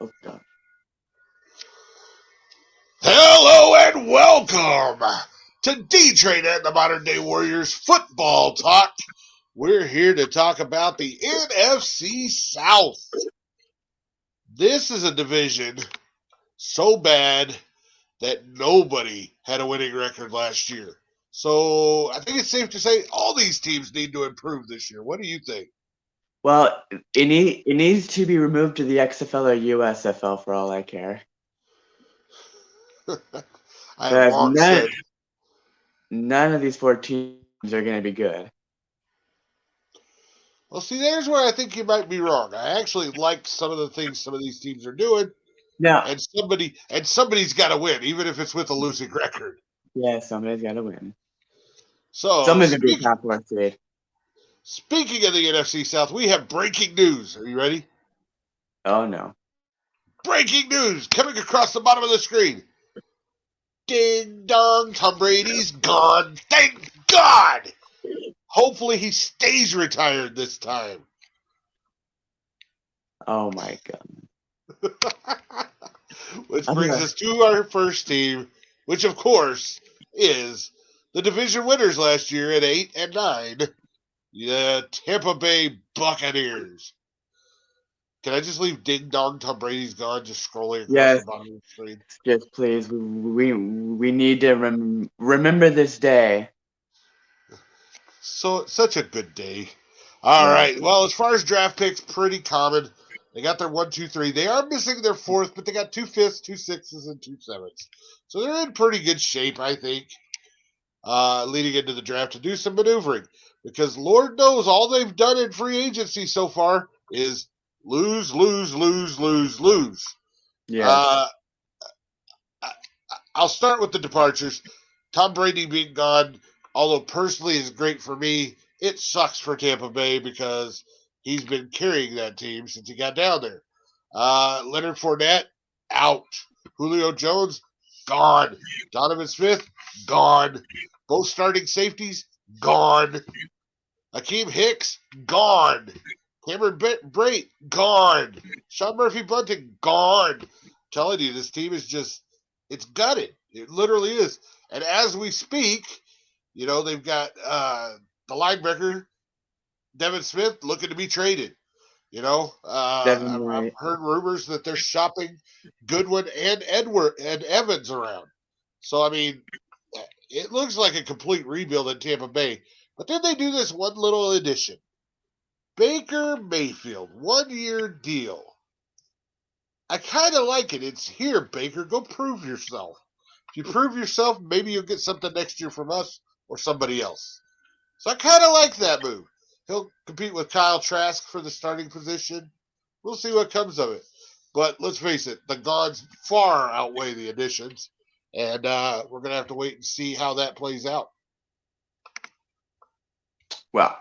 Oh, God. Hello and welcome to D-Train and the Modern Day Warriors Football Talk. We're here to talk about the NFC South. This is a division so bad that nobody had a winning record last year. So I think it's safe to say all these teams need to improve this year. What do you think? Well, it needs to be removed to the XFL or USFL for all I care. I have Because long said, none of these four teams are going to be good. well, see, there's where I think you might be wrong. I actually like some of the things some of these teams are doing. Now, And somebody's got to win, even if it's with a losing record. yeah, somebody's got to win. So Somebody's going to be a top four seed. speaking of the NFC South, we have breaking news. Are you ready? Oh, no. Breaking news coming across the bottom of the screen. Ding dong, Tom Brady's gone. Thank God. Hopefully he stays retired this time. Oh, my God. Which I'm brings gonna, us to our first team, which of course is the division winners last year at 8-9, the Tampa Bay Buccaneers. Can I just leave Ding Dong Tom Brady's gone just scrolling across the yes, bottom of the screen? just please. We need to remember this day. So such a good day. All Yeah. right. Well, as far as draft picks, pretty common. They got their 1, 2, 3. They are missing their fourth, but they got 2 5s, 2 6s, and 2 7s. So they're in pretty good shape, I think, leading into the draft to do some maneuvering. Because Lord knows all they've done in free agency so far is lose, lose, lose, lose, lose. Yes. Uh, I- I'll start with the departures. Tom Brady being gone, although personally is great for me, it sucks for Tampa Bay because he's been carrying that team since he got down there. Leonard Fournette, out. Julio Jones, gone. Donovan Smith, gone. Both starting safeties, gone. Akeem Hicks, gone. Cameron Brate, gone. Sean Murphy Bunting, gone. I'm telling you, this team is just, it's gutted. It literally is. And as we speak, they've got the linebacker, Devin Smith, looking to be traded. Devin I've White. heard rumors that they're shopping Goodwin and Edward and Evans around. So, I mean, it looks like a complete rebuild in Tampa Bay. But then they do this one little addition. Baker Mayfield, 1 year deal. I kind of like it. It's here, Baker. Go prove yourself. If you prove yourself, maybe you'll get something next year from us or somebody else. So I kind of like that move. He'll compete with Kyle Trask for the starting position. We'll see what comes of it. But let's face it, the gods far outweigh the additions. And we're going to have to wait and see how that plays out. Well,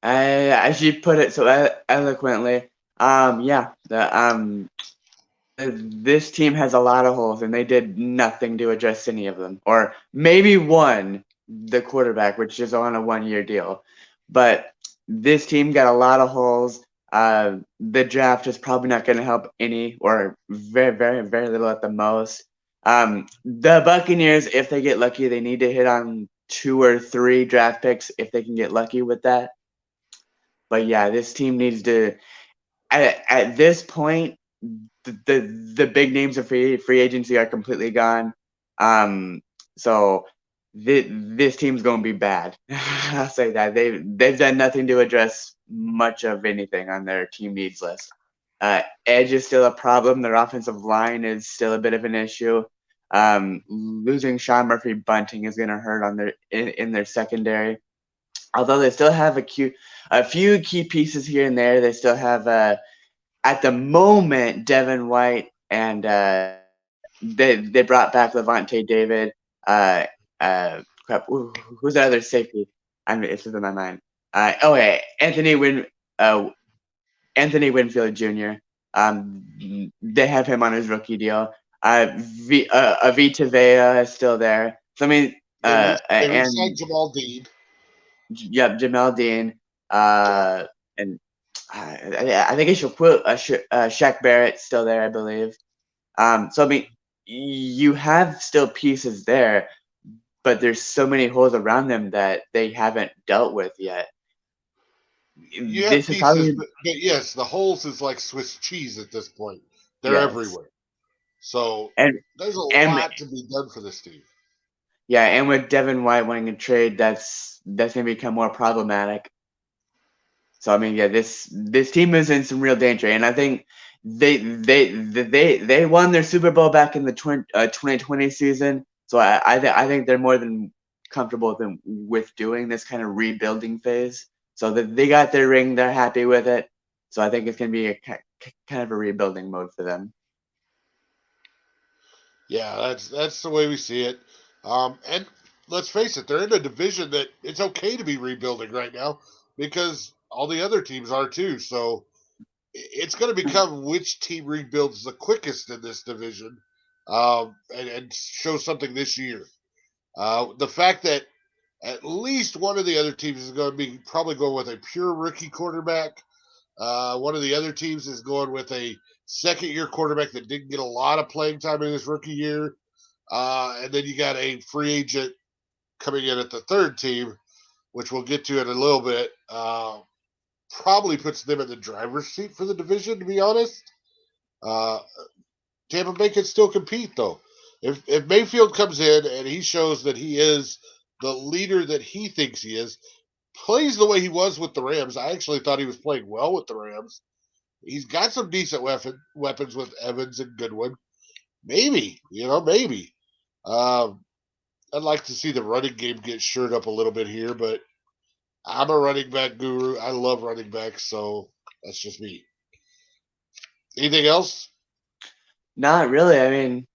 as you put it so eloquently, yeah, this team has a lot of holes, and they did nothing to address any of them, or maybe one, the quarterback, which is on a 1 year deal. But this team got a lot of holes. The draft is probably not going to help any, or very, very, very little at the most. The Buccaneers, if they get lucky, they need to hit on 2 or 3 draft picks if they can get lucky with that. But yeah, this team needs to. At this point, the big names of free agency are completely gone. So this team's going to be bad. I'll say that they've done nothing to address much of anything on their team needs list. Edge is still a problem. Their offensive line is still a bit of an issue. Losing Sean Murphy Bunting is going to hurt on in their secondary. Although they still have a few key pieces here and there, they still have at the moment Devin White and they brought back Levante David. Crap, who's the other safety? It's in my mind. Anthony Winfield Jr. They have him on his rookie deal. Vita Vea is still there. So I mean, They and re-signed Jamal Dean. yep, Jamel Dean, and I think it should quote Shaq Barrett's still there, I believe. So I mean, you have still pieces there, but there's so many holes around them that they haven't dealt with yet. You have This is pieces, probably but yes, the holes is like Swiss cheese at this point. They're yes, everywhere. So and there's a and lot to be done for this team. yeah, and with Devin White wanting a trade, that's gonna become more problematic. So I mean, yeah, this team is in some real danger, and I think they won their Super Bowl back in the 2020 season. So I think they're more than comfortable with doing this kind of rebuilding phase. So that they got their ring, they're happy with it. So I think it's gonna be a kind of a rebuilding mode for them. Yeah, that's the way we see it. And let's face it, they're in a division that it's okay to be rebuilding right now because all the other teams are too. So it's going to become which team rebuilds the quickest in this division, and show something this year. The fact that at least one of the other teams is going to be probably going with a pure rookie quarterback. One of the other teams is going with a second year quarterback that didn't get a lot of playing time in his rookie year. And then you got a free agent coming in at the third team, which we'll get to in a little bit. Probably puts them in the driver's seat for the division, to be honest. Uh, Tampa Bay can still compete, though. If Mayfield comes in and he shows that he is the leader that he thinks he is, plays the way he was with the Rams, I actually thought he was playing well with the Rams. He's got some decent weapons with Evans and Goodwin. Maybe, maybe. Um, I'd like to see the running game get shored up a little bit here, but I'm a running back guru. I love running backs, so that's just me. Anything else? Not really. I mean,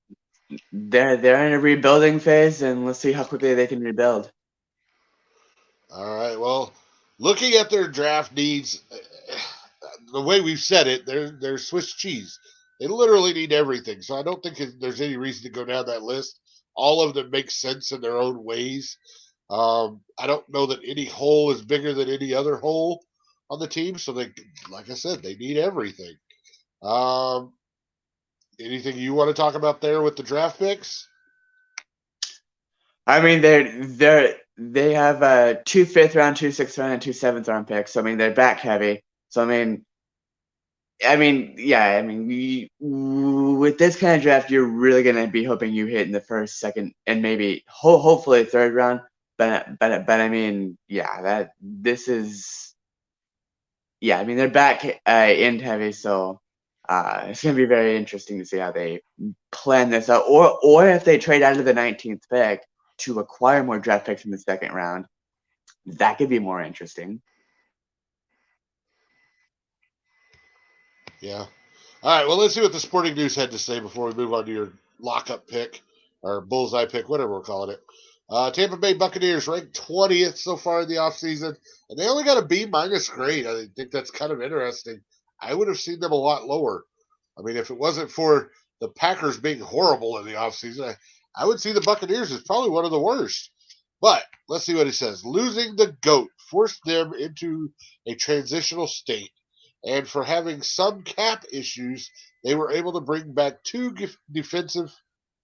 they're in a rebuilding phase, and let's see how quickly they can rebuild. All right. Well, looking at their draft needs, the way we've said it, they're Swiss cheese. They literally need everything. So I don't think there's any reason to go down that list. All of them make sense in their own ways. I don't know that any hole is bigger than any other hole on the team. So they, like I said, they need everything. Um, Anything you want to talk about there with the draft picks? I mean, they have two fifth round, two sixth round, and two seventh round picks. So I mean, they're back heavy. So yeah. I mean, with this kind of draft, you're really gonna be hoping you hit in the first, second, and maybe hopefully third round. But I mean, yeah, that this is yeah. I mean, they're back end heavy, so it's gonna be very interesting to see how they plan this out, or if they trade out of the 19th pick to acquire more draft picks in the second round. That could be more interesting. Yeah. All right. Well, let's see what the Sporting News had to say before we move on to your lockup pick or bullseye pick, whatever we're calling it. Tampa Bay Buccaneers ranked 20th so far in the offseason, and they only got a B minus grade. I think that's kind of interesting. I would have seen them a lot lower. I mean, if it wasn't for the Packers being horrible in the offseason, I would see the Buccaneers as probably one of the worst. But let's see what he says. Losing the GOAT forced them into a transitional state, and for having some cap issues, they were able to bring back two defensive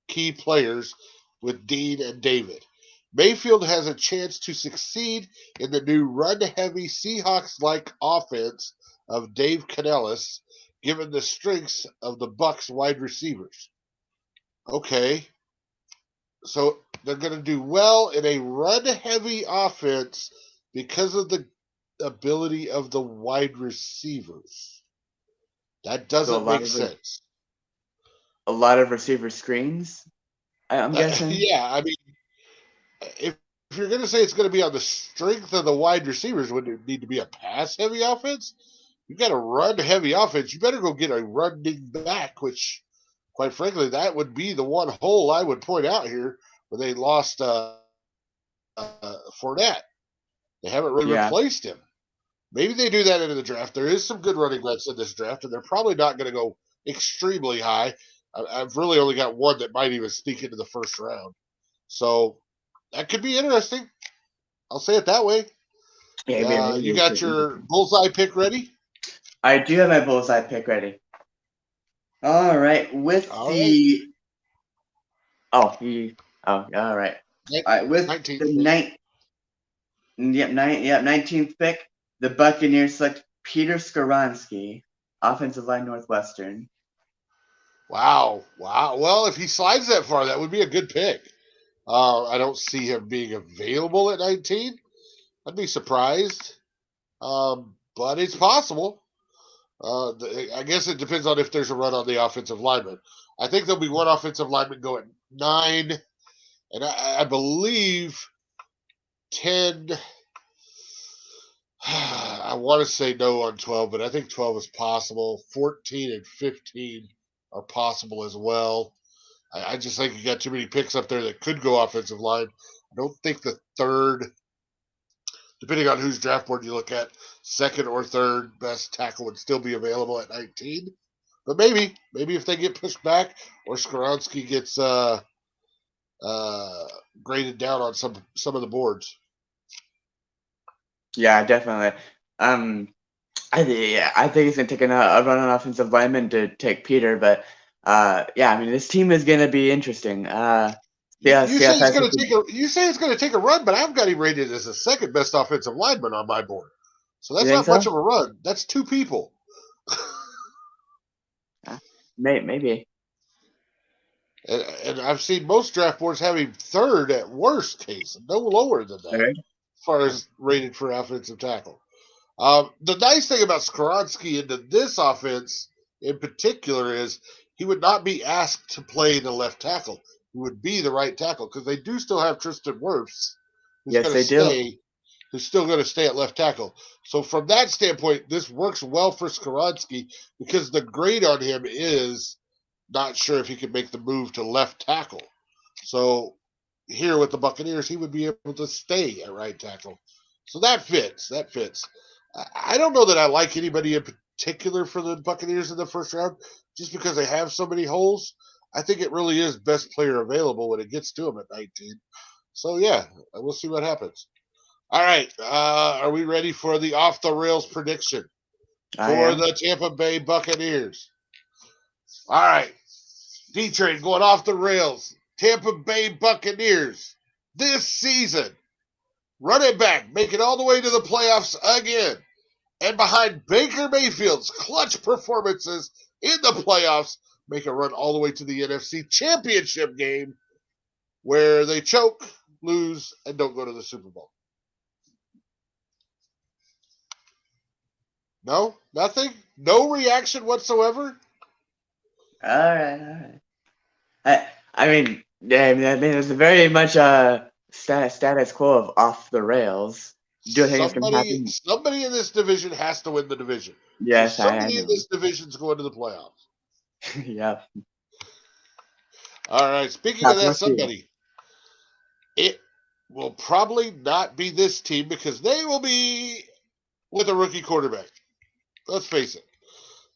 key players with Dean and David. Mayfield has a chance to succeed in the new run-heavy Seahawks-like offense of Dave Canellis, given the strengths of the Bucks wide receivers. Okay, so they're going to do well in a run-heavy offense because of the ability of the wide receivers. That So doesn't make sense. a lot of receiver screens. I'm guessing. Yeah, I mean, if you're going to say it's going to be on the strength of the wide receivers, would it need to be a pass heavy offense? You got a run heavy offense. You better go get a running back, which, quite frankly, that would be the one hole I would point out here where they lost Fournette. They haven't really Yeah, replaced him. Maybe they do that into the draft. There is some good running backs in this draft, and they're probably not going to go extremely high. I've really only got one that might even sneak into the first round. So that could be interesting. I'll say it that way. yeah, it'd be You really got your interesting. bullseye pick ready? I do have my bullseye pick ready. All right, with All right. the oh he oh all right, all right with the 19th pick. nine yep 19th pick, the Buccaneers select Peter Skoronsky, offensive line Northwestern. Wow. Wow. Well, if he slides that far, that would be a good pick. I don't see him being available at 19. I'd be surprised. But it's possible. I guess it depends on if there's a run on the offensive lineman. I think there'll be one offensive lineman go at 9, and I believe 10. I want to say no on 12, but I think 12 is possible. 14 and 15 are possible as well. I just think you got too many picks up there that could go offensive line. I don't think the third, depending on whose draft board you look at, second or third best tackle would still be available at 19. But maybe if they get pushed back or Skoronsky gets uh, graded down on some of the boards. Yeah, definitely. I think he's gonna take a run on offensive lineman to take Peter, but yeah, I mean this team is gonna be interesting. Yeah, You say it's CFS. going to take a run, but I've got him rated as the second best offensive lineman on my board. So You that's think not much so? of a run. That's two people. Uh, maybe. And I've seen most draft boards have him third at worst case, no lower than that, Third. as far as rated for offensive tackle. The nice thing about Skoronsky into this offense in particular is he would not be asked to play the left tackle. He would be the right tackle because they do still have Tristan Wirfs, who's Yes, going to they do. stay, who's still going to stay at left tackle. So from that standpoint, this works well for Skoronsky because the grade on him is not sure if he could make the move to left tackle. So here with the Buccaneers, he would be able to stay at right tackle. So that fits. That fits. I don't know that I like anybody in particular for the Buccaneers in the first round, just because they have so many holes. I think it really is best player available when it gets to them at 19. So yeah, we'll see what happens. All right, are we ready for the off the rails prediction I for am. the Tampa Bay Buccaneers? All right, D Train going off the rails. Tampa Bay Buccaneers this season. Run it back, make it all the way to the playoffs again. And behind Baker Mayfield's clutch performances in the playoffs, make a run all the way to the NFC Championship game where they choke, lose, and don't go to the Super Bowl. No? Nothing? No reaction whatsoever? All right, all right. I mean, yeah, I mean, it's very much status quo of off the rails. Do things can happen. Somebody in this division has to win the division. So Yes, I somebody in know. this division's going to the playoffs. Yeah, All right. Speaking of top that, must be. somebody, it will probably not be this team because they will be with a rookie quarterback. Let's face it.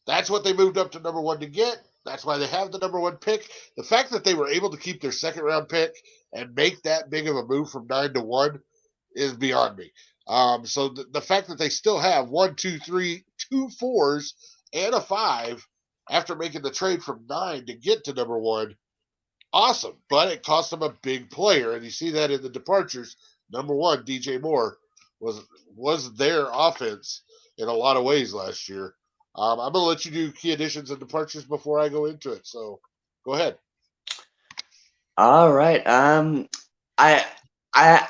That's what they moved up to number one to get. That's why they have the number one pick. The fact that they were able to keep their second round pick and make that big of a move from 9 to 1 is beyond me. So the fact that they still have one, two, three, two fours and a 5 after making the trade from 9 to get to number one, awesome. But it cost them a big player, and you see that in the departures. Number one, DJ Moore was their offense in a lot of ways last year. I'm gonna let you do key additions and departures before I go into it. So go ahead. All right. I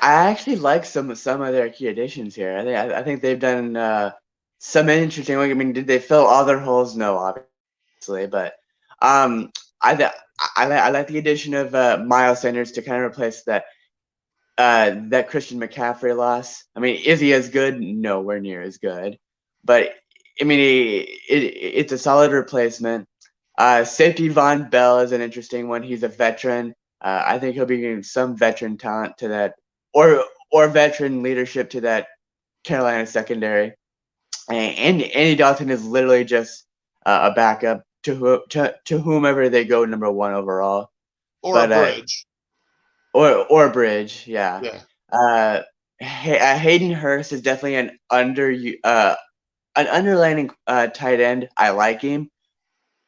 I actually like some of their key additions here. I think they've done some interesting. I mean, did they fill all their holes? No, obviously, but um, I th- I like the addition of Miles Sanders to kind of replace that Christian McCaffrey loss. I mean, is he as good? Nowhere near as good, but I mean, it's a solid replacement. Safety Von Bell is an interesting one. He's a veteran. I think he'll be giving some veteran talent to that, or veteran leadership to that Carolina secondary. And Andy Dalton is literally just a backup to whomever they go number one overall. Or a But bridge. or Bridge, yeah. Yeah. Uh, Hayden Hurst is definitely an an underlining tight end. I like him.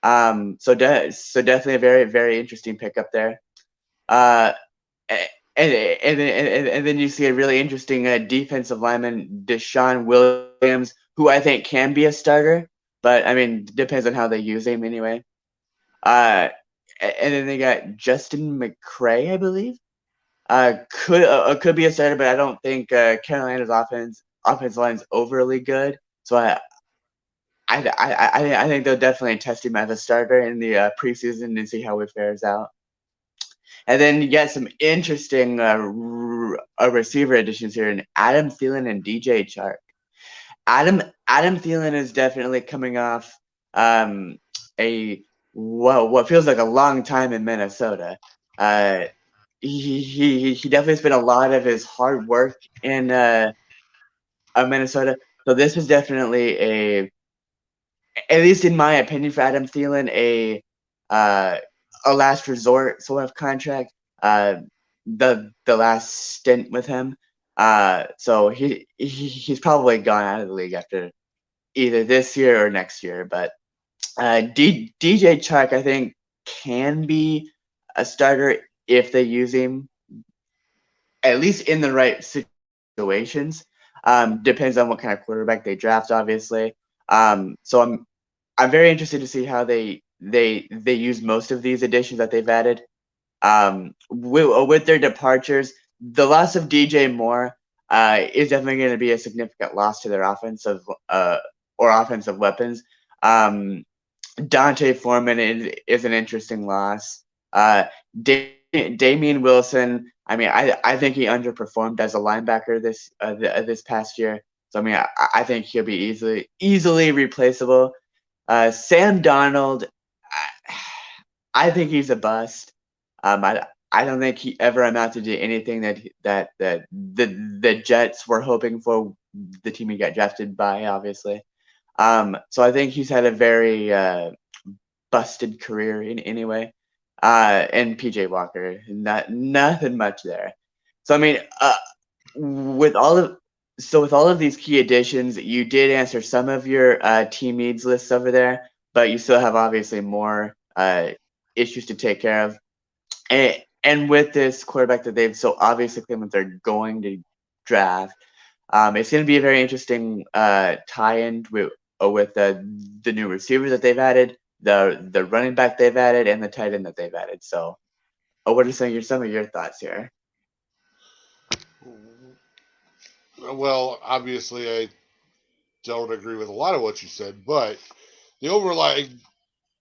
So definitely a very very interesting pickup there. Uh, and then you see a really interesting defensive lineman, Deshaun Williams, who I think can be a starter, but I mean depends on how they use him anyway. Uh, and then they got Justin McCray, I believe. Could be a starter, but I don't think Carolina's offense line's overly good. So I think they'll definitely test him as a starter in the preseason and see how it fares out. And then you get some interesting receiver additions here in Adam Thielen and DJ Chark. Adam Thielen is definitely coming off um, a what feels like a long time in Minnesota. Uh, he definitely spent a lot of his hard work in Minnesota. So this was definitely at least in my opinion, for Adam Thielen, uh, a last resort sort of contract. The last stint with him. So he's probably gone out of the league after either this year or next year. But DJ Chark, I think, can be a starter if they use him, at least in the right situations. Depends on what kind of quarterback they draft, obviously. So I'm very interested to see how they use most of these additions that they've added. With their departures, the loss of DJ Moore is definitely going to be a significant loss to their offensive weapons. Um, Dante Foreman is an interesting loss. Damian Wilson, I mean, I think he underperformed as a linebacker this past year. So I mean, I think he'll be easily replaceable. Sam Donald, I think he's a bust. I don't think he ever amounted to anything that the Jets were hoping for. The team he got drafted by, obviously. So I think he's had a very busted career in anyway. And PJ Walker, nothing much there. So I mean, with all of with all of these key additions, you did answer some of your team needs lists over there, but you still have obviously more issues to take care of. And with this quarterback that they've so obviously claimed that they're going to draft, it's going to be a very interesting tie-in with the new receiver that they've added, the running back they've added, and the tight end that they've added. So, what are some of your thoughts here? Well, obviously, I don't agree with a lot of what you said, but the overlying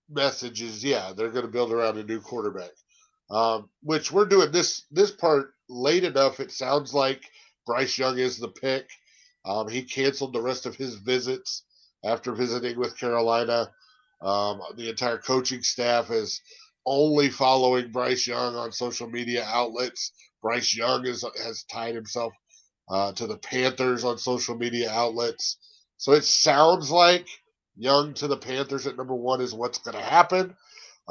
message is, yeah, they're going to build around a new quarterback. Which we're doing this part late enough. It sounds like Bryce Young is the pick. He canceled the rest of his visits after visiting with Carolina. The entire coaching staff is only following Bryce Young on social media outlets. Bryce Young has tied himself to the Panthers on social media outlets. So it sounds like Young to the Panthers at number one is what's going to happen.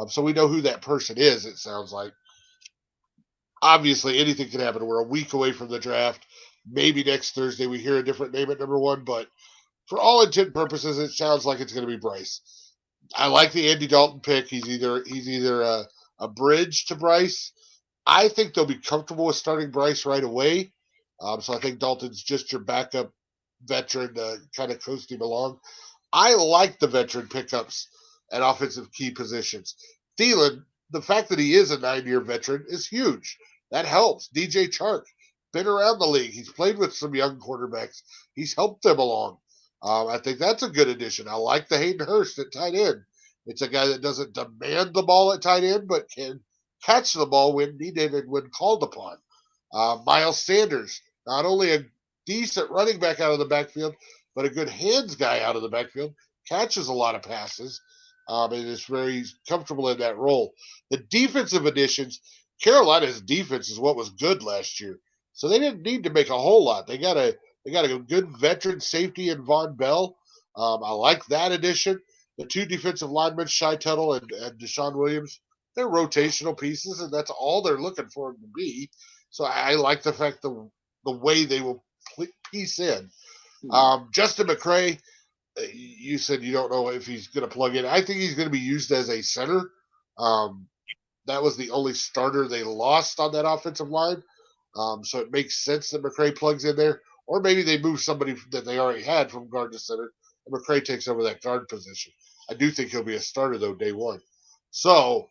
So we know who that person is, it sounds like. Obviously, anything can happen. We're a week away from the draft. Maybe next Thursday we hear a different name at number one, but for all intent and purposes, it sounds like it's going to be Bryce. I like the Andy Dalton pick. He's either a bridge to Bryce. I think they'll be comfortable with starting Bryce right away. So I think Dalton's just your backup veteran to kind of coast him along. I like the veteran pickups at offensive key positions. Thielen, the fact that he is a 9-year veteran is huge. That helps. DJ Chark, been around the league. He's played with some young quarterbacks. He's helped them along. I think that's a good addition. I like the Hayden Hurst at tight end. It's a guy that doesn't demand the ball at tight end, but can catch the ball when needed and when called upon. Miles Sanders, not only a decent running back out of the backfield, but a good hands guy out of the backfield, catches a lot of passes, and is very comfortable in that role. The defensive additions, Carolina's defense is what was good last year, so they didn't need to make a whole lot. They got a good veteran safety in Von Bell. I like that addition. The two defensive linemen, Shy Tuttle and Deshaun Williams, they're rotational pieces, and that's all they're looking for them to be. So I like the fact the way they will piece in. Hmm. Justin McCray, You said you don't know if he's going to plug in. I think he's going to be used as a center. Um, that was the only starter they lost on that offensive line. So it makes sense that McCray plugs in there. Or maybe they move somebody that they already had from guard to center, and McCray takes over that guard position. I do think he'll be a starter, though, day one. So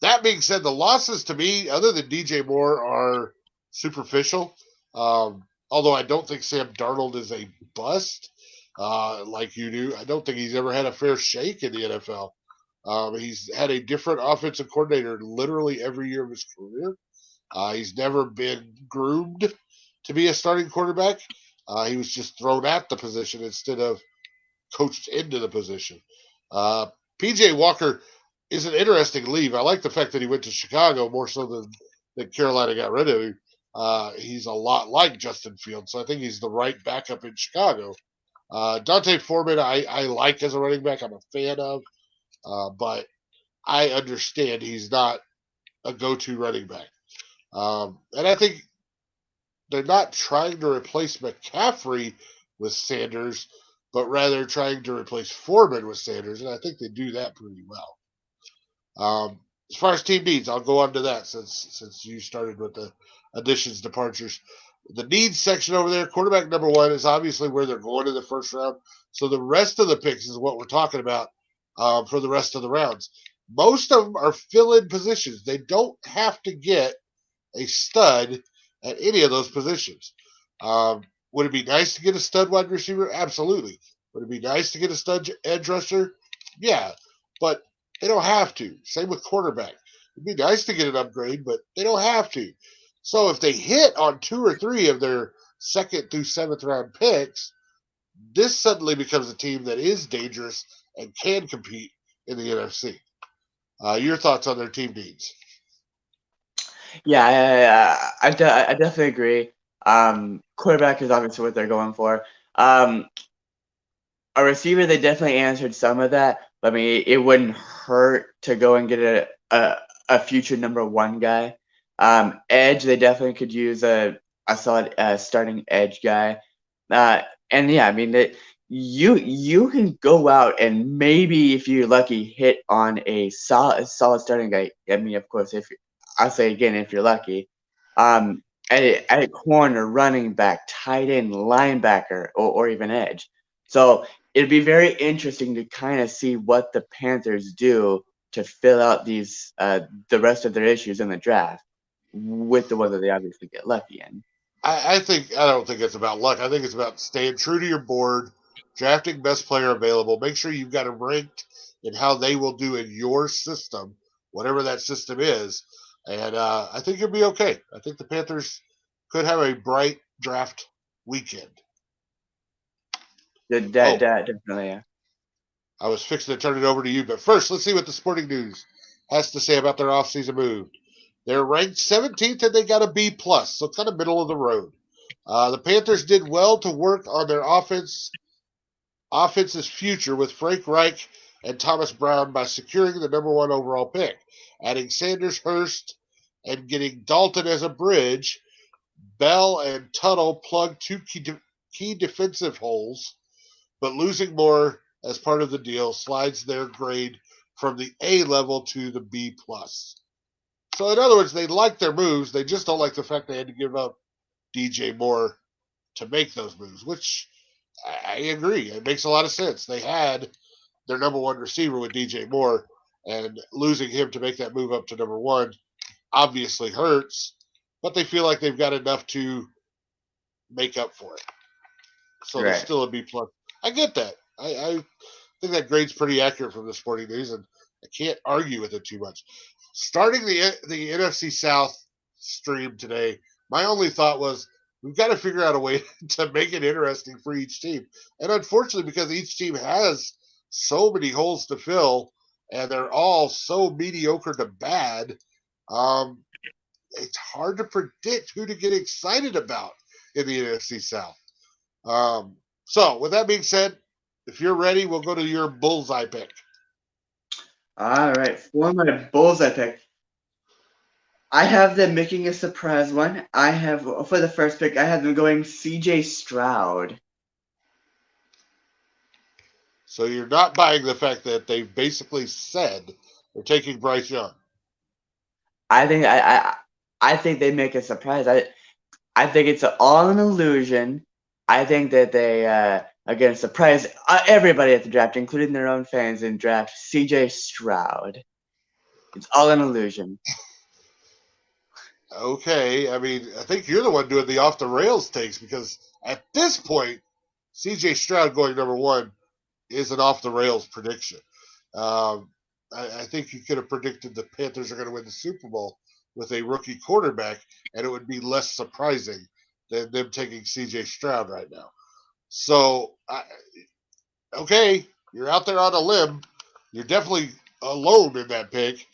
that being said, the losses to me, other than DJ Moore, are superficial. Although I don't think Sam Darnold is a bust like you do. I don't think he's ever had a fair shake in the NFL. He's had a different offensive coordinator literally every year of his career. He's never been groomed to be a starting quarterback. He was just thrown at the position instead of coached into the position. Uh, PJ Walker is an interesting leave. I like the fact that he went to Chicago more so than Carolina got rid of him. He's a lot like Justin Fields, so I think he's the right backup in Chicago. Dante Foreman, I like as a running back. I'm a fan of, but I understand he's not a go-to running back. And I think they're not trying to replace McCaffrey with Sanders, but rather trying to replace Foreman with Sanders, and I think they do that pretty well. As far as team needs, I'll go on to that since you started with the additions, departures. The needs section over there, quarterback number one is obviously where they're going in the first round. So the rest of the picks is what we're talking about for the rest of the rounds. Most of them are fill-in positions. They don't have to get a stud at any of those positions. Would it be nice to get a stud wide receiver? Absolutely. Would it be nice to get a stud edge rusher? Yeah, but they don't have to. Same with quarterback. It'd be nice to get an upgrade, but they don't have to. So if they hit on two or three of their second through seventh round picks, this suddenly becomes a team that is dangerous and can compete in the NFC. Your thoughts on their team needs? Yeah, I definitely agree. Quarterback is obviously what they're going for. A receiver, they definitely answered some of that. But I mean, it wouldn't hurt to go and get a future number one guy. Edge, they definitely could use a solid starting edge guy. And yeah, I mean that you can go out and maybe if you're lucky hit on a solid starting guy. I mean, of course, if I'll say again, if you're lucky, um, at a corner, running back, tight end, linebacker, or even edge. So it'd be very interesting to kind of see what the Panthers do to fill out these the rest of their issues in the draft with the one that they obviously get lucky in. I don't think it's about luck. I think it's about staying true to your board, drafting best player available. Make sure you've got them ranked in how they will do in your system, whatever that system is. And I think you'll be okay. I think the Panthers could have a bright draft weekend. Oh, Definitely. Yeah. I was fixing to turn it over to you, but first, let's see what the Sporting News has to say about their offseason move. They're ranked 17th and they got a B plus, so kind of middle of the road. The Panthers did well to work on their offense's future with Frank Reich and Thomas Brown by securing the number one overall pick, adding Sanders Hurst and getting Dalton as a bridge. Bell and Tuttle plugged two key defensive holes, but losing more as part of the deal slides their grade from the A level to the B plus. So in other words, they like their moves. They just don't like the fact they had to give up DJ Moore to make those moves, which I agree. It makes a lot of sense. They had their number one receiver with DJ Moore, and losing him to make that move up to number one obviously hurts, but they feel like they've got enough to make up for it. So they're Right. still a B plus. I get that. I think that grade's pretty accurate from the Sporting News, and I can't argue with it too much. Starting the NFC South stream today, my only thought was we've got to figure out a way to make it interesting for each team. And unfortunately, because each team has so many holes to fill, and they're all so mediocre to bad, um, it's hard to predict who to get excited about in the NFC South. So, with that being said, if you're ready, we'll go to your bullseye pick. All right. For my bullseye pick, I have them making a surprise one. I have for the first pick, I have them going C.J. Stroud. So you're not buying the fact that they basically said they're taking Bryce Young. I think I think they make a surprise. I think it's all an illusion. I think that they are going to surprise everybody at the draft, including their own fans, and draft C.J. Stroud. It's all an illusion. Okay, I mean, I think you're the one doing the off the rails takes because at this point, CJ Stroud going number one is an off the rails prediction. Um, I think you could have predicted the Panthers are going to win the Super Bowl with a rookie quarterback, and it would be less surprising than them taking CJ Stroud right now. So, okay, you're out there on a limb. You're definitely alone in that pick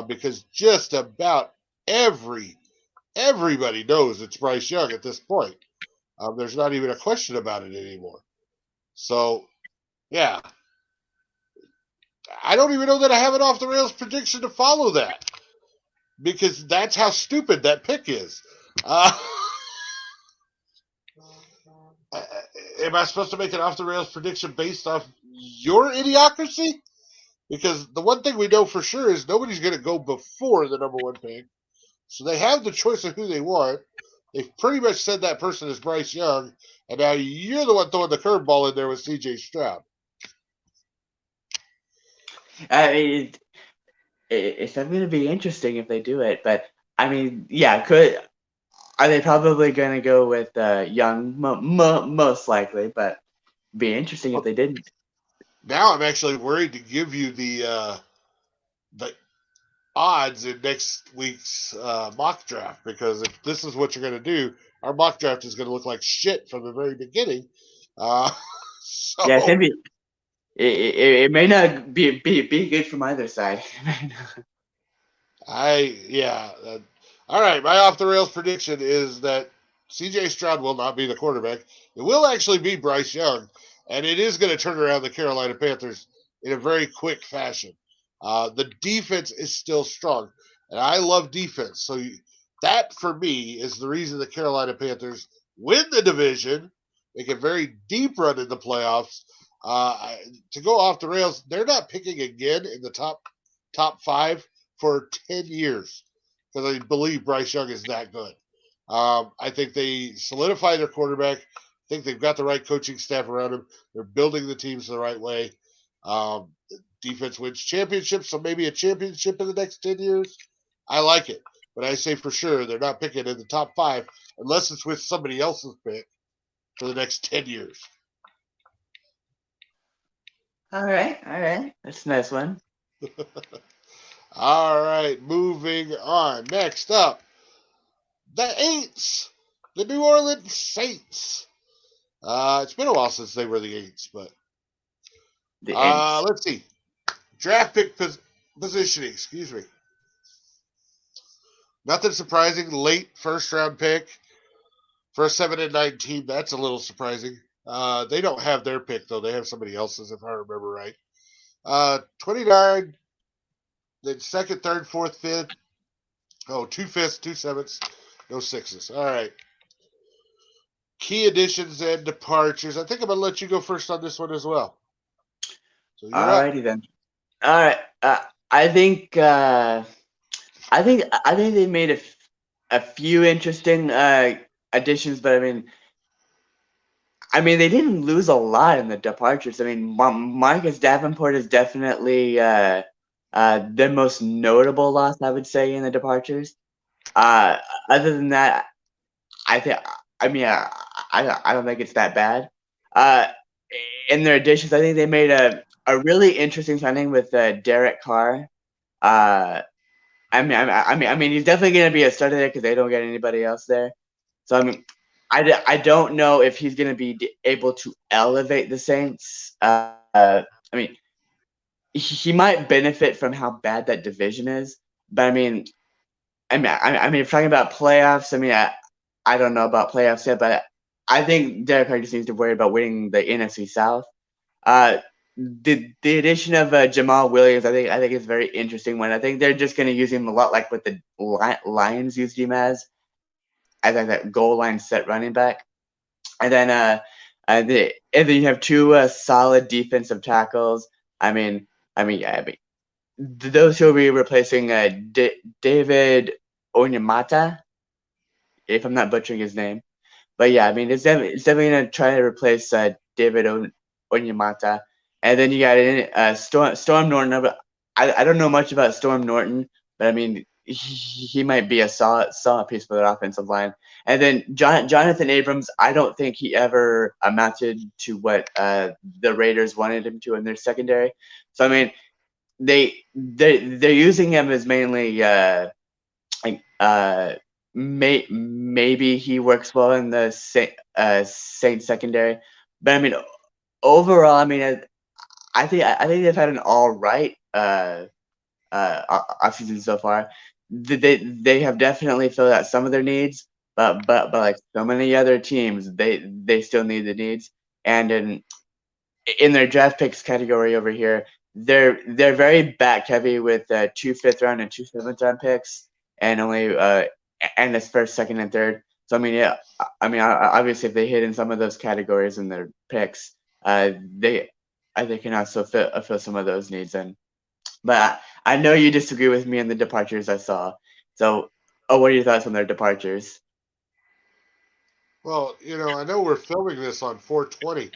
because just about everybody knows it's Bryce Young at this point. There's not even a question about it anymore. So, yeah, I don't even know that I have an off the rails prediction to follow that because that's how stupid that pick is. Uh, am I supposed to make an off the rails prediction based off your idiocracy? Because the one thing we know for sure is nobody's going to go before the number one pick. So they have the choice of who they want. They've pretty much said that person is Bryce Young, and now you're the one throwing the curveball in there with CJ Stroud. It, it's going to be interesting if they do it, but I mean, yeah, could are they probably going to go with Young? Most likely, but be interesting if they didn't. Now I'm actually worried to give you the odds in next week's mock draft because if this is what you're going to do, our mock draft is going to look like shit from the very beginning. Uh, Yeah, it's so going to be. It may not be good from either side. yeah. All right, my off the rails prediction is that C.J. Stroud will not be the quarterback. It will actually be Bryce Young, and it is going to turn around the Carolina Panthers in a very quick fashion. The defense is still strong, and I love defense. So that for me is the reason the Carolina Panthers win the division, make a very deep run in the playoffs. To go off the rails, they're not picking again in the top five for 10 years because I believe Bryce Young is that good. I think they solidify their quarterback. I think they've got the right coaching staff around him. They're building the teams the right way. Um, Defense wins championships, so maybe a championship in the next 10 years. I like it. But I say for sure they're not picking in the top five unless it's with somebody else's pick for the next 10 years. All right. That's a nice one. All right, moving on. Next up, the Aints, the New Orleans Saints. It's been a while since they were the Aints, but The Ents. let's see. Draft pick positioning, excuse me. Nothing surprising. Late first round pick for a 7-9 team. That's a little surprising. They don't have their pick, though. They have somebody else's, if I remember right. 29, then second, third, fourth, fifth. Oh, 2 5ths, 2 7ths, no sixes. All right. Key additions and departures. I think I'm going to let you go first on this one as well. So you're up. Alrighty then. All right. I think I think they made a few interesting additions, but I mean they didn't lose a lot in the departures. I mean Marcus Davenport is definitely the most notable loss I would say in the departures. Uh, Other than that, I think I mean I don't think it's that bad. Uh, in their additions, I think they made a really interesting signing with Derek Carr. Uh, I mean, he's definitely going to be a starter there because they don't get anybody else there. So I mean, I don't know if he's going to be able to elevate the Saints. I mean, he might benefit from how bad that division is, but I mean, if talking about playoffs, I don't know about playoffs yet, but I think Derek Carr just needs to worry about winning the NFC South. Uh, the addition of Jamal Williams, I think is a very interesting one. I think they're just going to use him a lot like what the Lions used him as like that goal line set running back. And then And then you have two solid defensive tackles. I mean, yeah, those who will be replacing David Onyemata, if I'm not butchering his name. But yeah, I mean, it's definitely gonna try to replace David Onyemata, and then you got Storm Norton. But I don't know much about Storm Norton, but I mean, he might be a solid piece for the offensive line. And then Jonathan Abrams, I don't think he ever amounted to what the Raiders wanted him to in their secondary. So I mean, they're using him as mainly like maybe he works well in the Saint secondary, but I mean overall, I mean I think they've had an all right offseason so far. They have definitely filled out some of their needs, but like so many other teams, they still need the needs. And in their draft picks category over here, they're very back heavy with 2 5th round and 2 7th round picks, and only and this first, second, and third. So I mean, yeah, I mean, obviously, if they hit in some of those categories in their picks, they they can also fill some of those needs in. But I know you disagree with me on the departures I saw. So, what are your thoughts on their departures? Well, I know we're filming this on 420.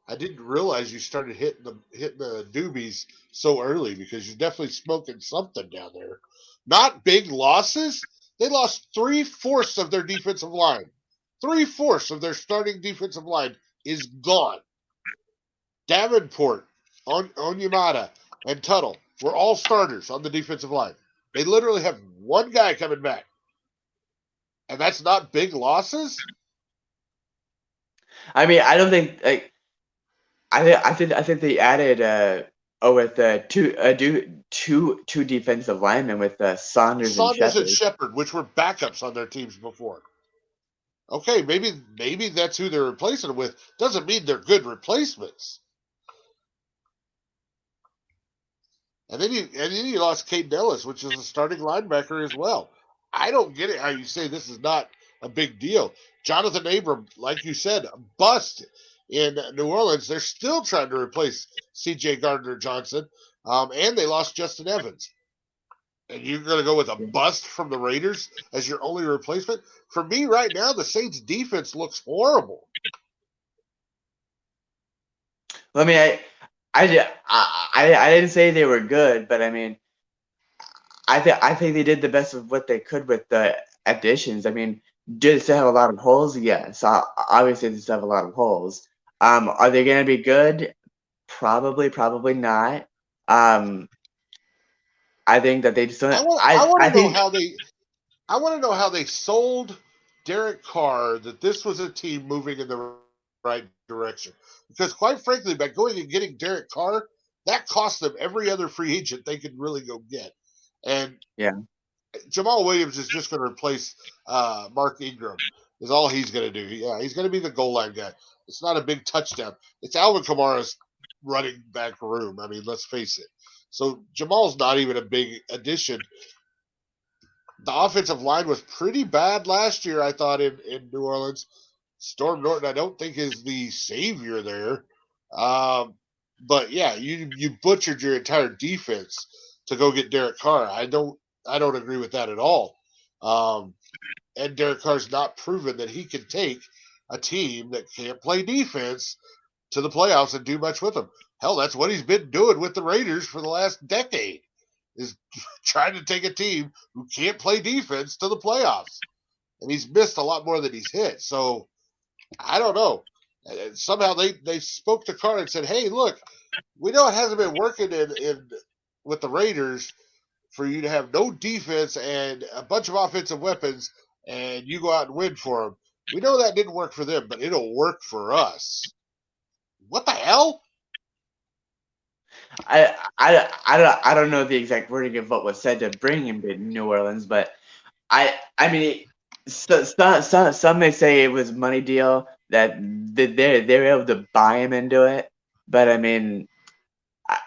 I didn't realize you started hitting the doobies so early because you're definitely smoking something down there. Not big losses. They lost 3/4 of their defensive line. 3/4 of their starting defensive line is gone. Davenport, Onyemata, and Tuttle were all starters on the defensive line. They literally have one guy coming back, and that's not big losses. I mean, I don't think like I think they added with two defensive linemen with Saunders and Saunders and Shepard. Shepard, which were backups on their teams before. Okay, maybe that's who they're replacing them with. Doesn't mean they're good replacements. And then you lost Kate Ellis, which is a starting linebacker as well. I don't get it how you say this is not a big deal. Jonathan Abram, like you said, a bust in New Orleans. They're still trying to replace C.J. Gardner Johnson, and they lost Justin Evans. And you're going to go with a bust from the Raiders as your only replacement? For me, right now, the Saints' defense looks horrible. Well, I mean, I didn't say they were good, but I mean, I think they did the best of what they could with the additions. I mean, did it still have a lot of holes? Yes, obviously they still have a lot of holes. Are they going to be good? Probably, probably not. Um, I think that they just don't. I want I to know think how they sold Derek Carr that this was a team moving in the right direction. Because quite frankly, by going and getting Derek Carr, that cost them every other free agent they could really go get. And yeah. Jamal Williams is just going to replace Mark Ingram. Is all he's going to do. Yeah, he's going to be the goal line guy. It's not a big touchdown. It's Alvin Kamara's running back room. I mean, let's face it. So Jamal's not even a big addition. The offensive line was pretty bad last year, I thought, in New Orleans. Storm Norton, I don't think, is the savior there. But yeah, you butchered your entire defense to go get Derek Carr. I don't agree with that at all. Um, and Derek Carr's not proven that he can take a team that can't play defense to the playoffs and do much with them. Hell, that's what he's been doing with the Raiders for the last decade, is trying to take a team who can't play defense to the playoffs. And he's missed a lot more than he's hit. So I don't know. And somehow they spoke to Carr and said, "Hey, look, we know it hasn't been working in with the Raiders for you to have no defense and a bunch of offensive weapons, and you go out and win for them. We know that didn't work for them, but it'll work for us." What the hell? I don't know the exact wording of what was said to bring him to New Orleans, but I mean, some may say it was money deal that they were able to buy him into it, but I mean, I,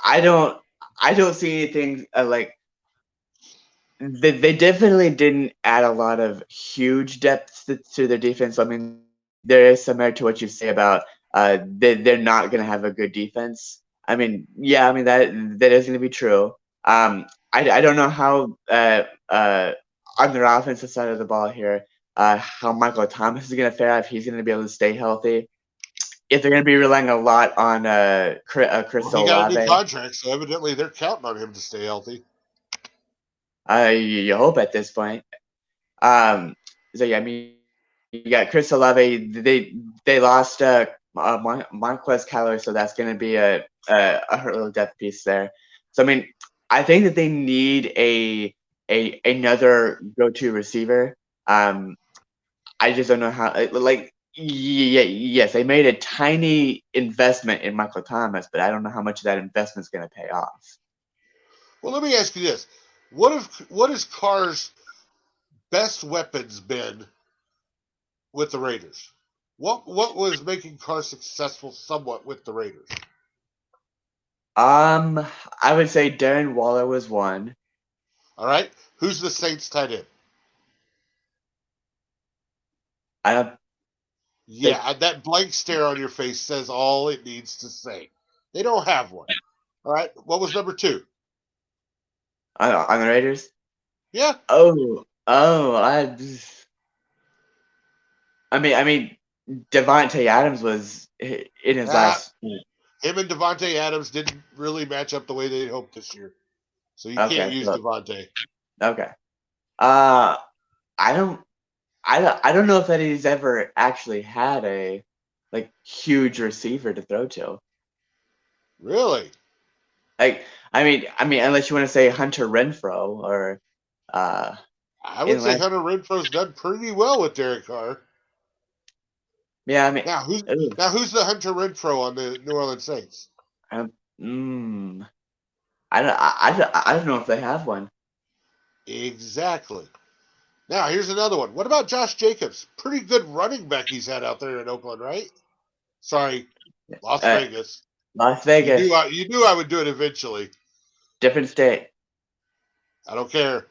I don't I don't see anything like they definitely didn't add a lot of huge depth to their defense. I mean, there is some merit to what you say about they're not going to have a good defense. I mean, yeah, I mean that is going to be true. I don't know how on their offensive side of the ball here, how Michael Thomas is going to fare if he's going to be able to stay healthy. If they're going to be relying a lot on Chris Well, he got a new Olave, contract, so evidently they're counting on him to stay healthy. you hope at this point. Um, so yeah, I mean, you got Chris Olave. They lost Marquez Callaway, so that's going to be a hurt little depth piece there. So I mean, I think that they need a another go-to receiver. Um, I just don't know how. Like, yeah, yes, they made a tiny investment in Michael Thomas, but I don't know how much of that investment is going to pay off. Well, let me ask you this: what has Carr's best weapons been with the Raiders? What was making Carr successful somewhat with the Raiders? I would say Darren Waller was one. All right, who's the Saints tight end? I don't think Yeah, that blank stare on your face says all it needs to say. They don't have one. All right, what was number two? on the Raiders. Yeah, Oh, I mean, Devontae Adams was in his ah, last. him and Devontae Adams didn't really match up the way they hoped this year, so you can't Okay, use so Devontae. okay. Uh, I don't, I don't know if that he's ever actually had a like huge receiver to throw to. Really? Like, I mean, unless you want to say Hunter Renfro or uh, I would say unless Hunter Renfro's done pretty well with Derek Carr. yeah, I mean, Now who's ooh, now who's the Hunter Renfro on the New Orleans Saints? um, mm, I don't know if they have one. Exactly. Now here's another one. What about Josh Jacobs? Pretty good running back he's had out there in Oakland, right? Sorry, Las Uh, Vegas. Las You knew Vegas, I would do it eventually. different state. I don't care.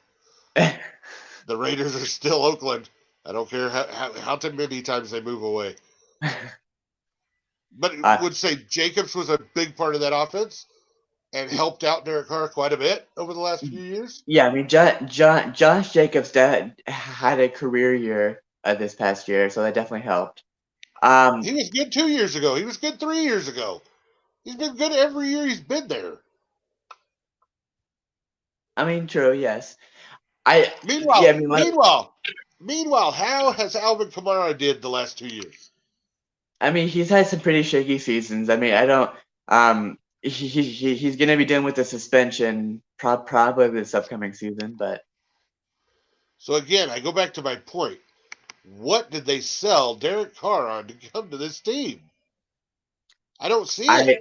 The Raiders are still Oakland. I don't care how many times they move away. But uh, would say Jacobs was a big part of that offense and helped out Derek Carr quite a bit over the last few years. Yeah, I mean, Josh Jacobs had a career year this past year, so that definitely helped. Um, He was good 2 years ago. He was good 3 years ago. He's been good every year he's been there. I mean, true, yes. I yeah, I Meanwhile, mean, like, meanwhile, meanwhile, how has Alvin Kamara did the last 2 years? I mean, he's had some pretty shaky seasons. I mean, I don't. He's gonna be dealing with the suspension probably this upcoming season, but So again, I go back to my point. What did they sell Derek Carr on to come to this team? I don't see it. I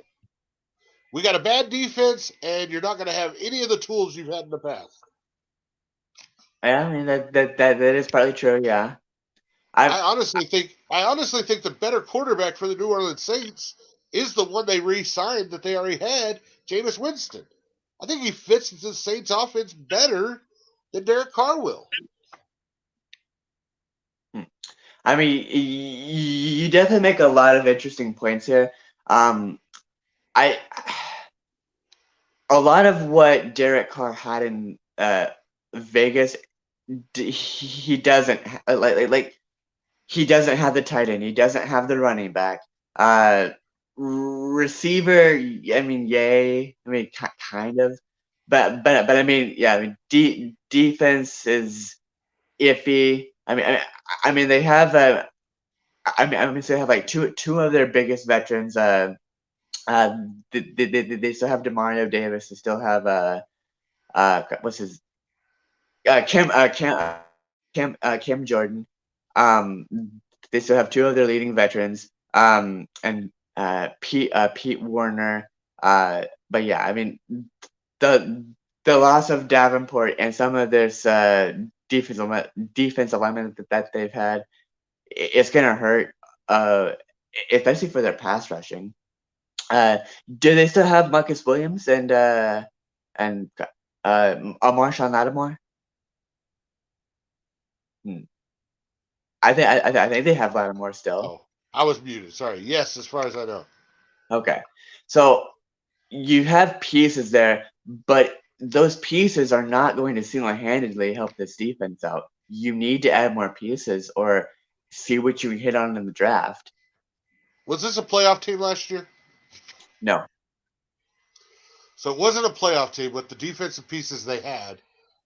We got a bad defense, and you're not going to have any of the tools you've had in the past. I mean that is partly true. Yeah, I I honestly think the better quarterback for the New Orleans Saints is the one they re-signed that they already had, Jameis Winston. I think he fits the Saints offense better than Derek Carr will. I mean, you definitely make a lot of interesting points here. I a lot of what Derek Carr had in Vegas, he doesn't like he doesn't have the tight end. He doesn't have the running back. Receiver, I mean, yay. I mean, kind of, but I mean, yeah. I mean, defense is iffy. I mean, they have I mean, so they have like two of their biggest veterans. They still have Demario Davis. They still have what's his Cam Jordan. Um, they still have two of their leading veterans. And Pete Warner. But yeah, I mean the the loss of Davenport and some of this defensive alignment that they've had, it's gonna hurt. Uh, Especially for their pass rushing. Uh, do they still have Marcus Williams and Marshawn Lattimore? Hmm. I think they have Lattimore still. Oh, I was muted. Sorry. Yes, as far as I know. Okay, so you have pieces there, but those pieces are not going to single-handedly help this defense out. You need to add more pieces or see what you hit on in the draft. Was this a playoff team last year? No, So it wasn't a playoff team with the defensive pieces they had.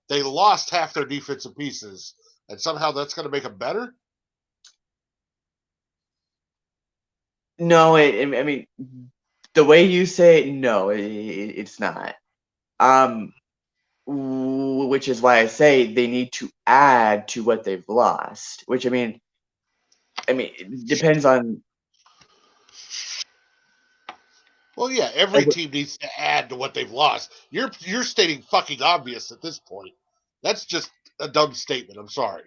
They lost half their defensive pieces, and somehow that's going to make them better? no. I mean, the way you say it, no, it's not. Um, which is why I say they need to add to what they've lost. Which I mean, it depends on. Well, yeah, every team needs to add to what they've lost. You're stating fucking obvious at this point. That's just a dumb statement. I'm sorry.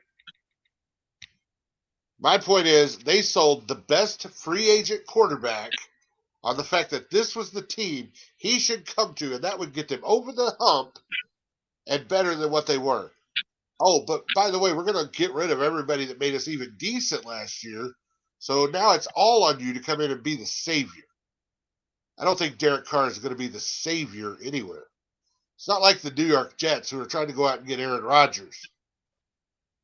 My point is they sold the best free agent quarterback on the fact that this was the team he should come to, and that would get them over the hump and better than what they were. Oh, but by the way, we're going to get rid of everybody that made us even decent last year. So now it's all on you to come in and be the savior. I don't think Derek Carr is going to be the savior anywhere. It's not like the New York Jets who are trying to go out and get Aaron Rodgers.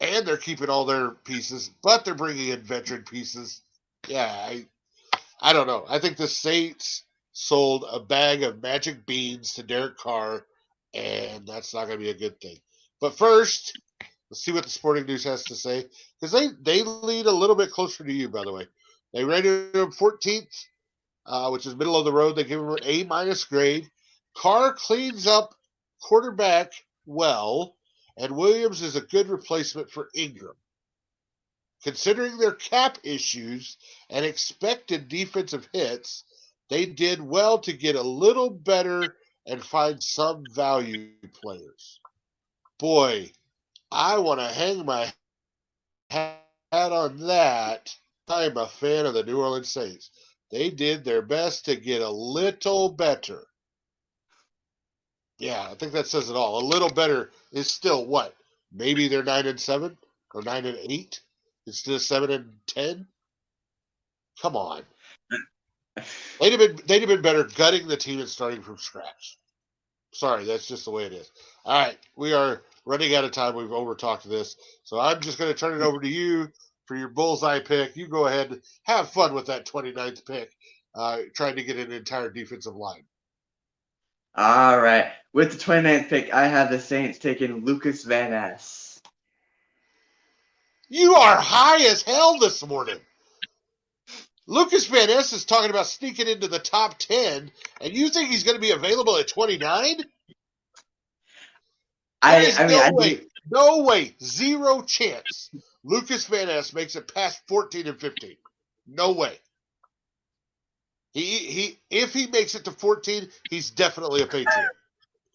And they're keeping all their pieces, but they're bringing in veteran pieces. Yeah, I don't know. I think the Saints sold a bag of magic beans to Derek Carr, and that's not going to be a good thing. But first, let's see what the Sporting News has to say, because they lead a little bit closer to you, by the way. They rated him 14th, which is middle of the road. They give him an A minus grade. Carr cleans up quarterback well, and Williams is a good replacement for Ingram. Considering their cap issues and expected defensive hits, they did well to get a little better and find some value players. Boy, I want to hang my hat on that. I'm a fan of the New Orleans Saints. They did their best to get a little better. Yeah, I think that says it all. A little better is still what? Maybe they're 9-7 or 9-8 instead of 7-10. Come on, they'd have been better gutting the team and starting from scratch. Sorry, that's just the way it is. All right, we are running out of time. We've overtalked this, so I'm just going to turn it over to you for your bullseye pick. You go ahead and have fun with that 29th pick, trying to get an entire defensive line. All right. With the 29th pick, I have the Saints taking Lucas Van Ness. You are high as hell this morning. Lucas Van Ness is talking about sneaking into the top 10, and you think he's going to be available at 29? There is I mean, no way, no way, zero chance Lucas Van Ness makes it past 14 and 15. No way. If he makes it to 14, he's definitely a Patriot.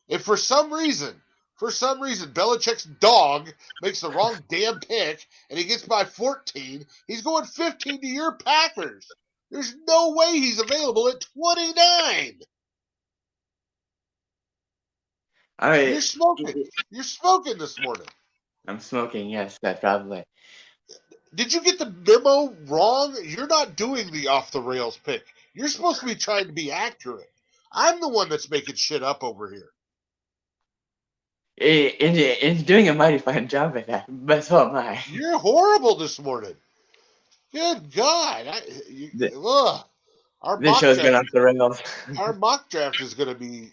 If for some reason Belichick's dog makes the wrong damn pick and he gets by 14, he's going 15 to your Packers. There's no way he's available at 29. I You're smoking. You're smoking this morning. I'm smoking. Yes, that probably. Did you get the memo wrong? You're not doing the off the rails pick. You're supposed to be trying to be accurate. I'm the one that's making shit up over here. It's doing a mighty fine job at that, but so am I. You're horrible this morning. Good God. Ugh. Our This mock show's been draft off the rails. our mock draft is going to be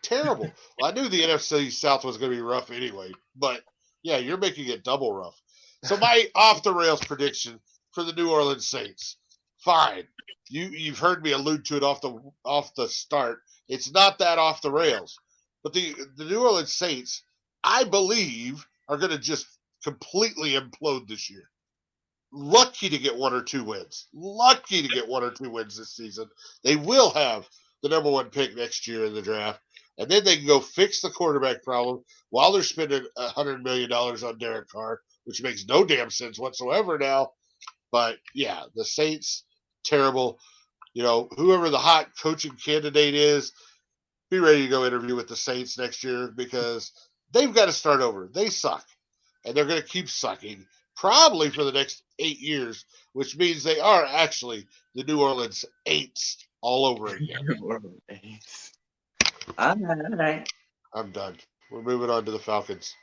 terrible. Well, I knew the NFC South was going to be rough anyway, but yeah, you're making it double rough. So my off the rails prediction for the New Orleans Saints. Fine. You've heard me allude to it off the start. It's not that off the rails. But the New Orleans Saints, I believe, are going to just completely implode this year. Lucky to get one or two wins. Lucky to get one or two wins this season. They will have the number one pick next year in the draft. And then they can go fix the quarterback problem while they're spending $100 million on Derek Carr, which makes no damn sense whatsoever now. But yeah, the Saints, terrible. Whoever the hot coaching candidate is, be ready to go interview with the Saints next year because they've got to start over. They suck, and they're going to keep sucking. probably for the next 8 years, which means they are actually the New Orleans Eights all over again. All right. I'm done. We're moving on to the Falcons.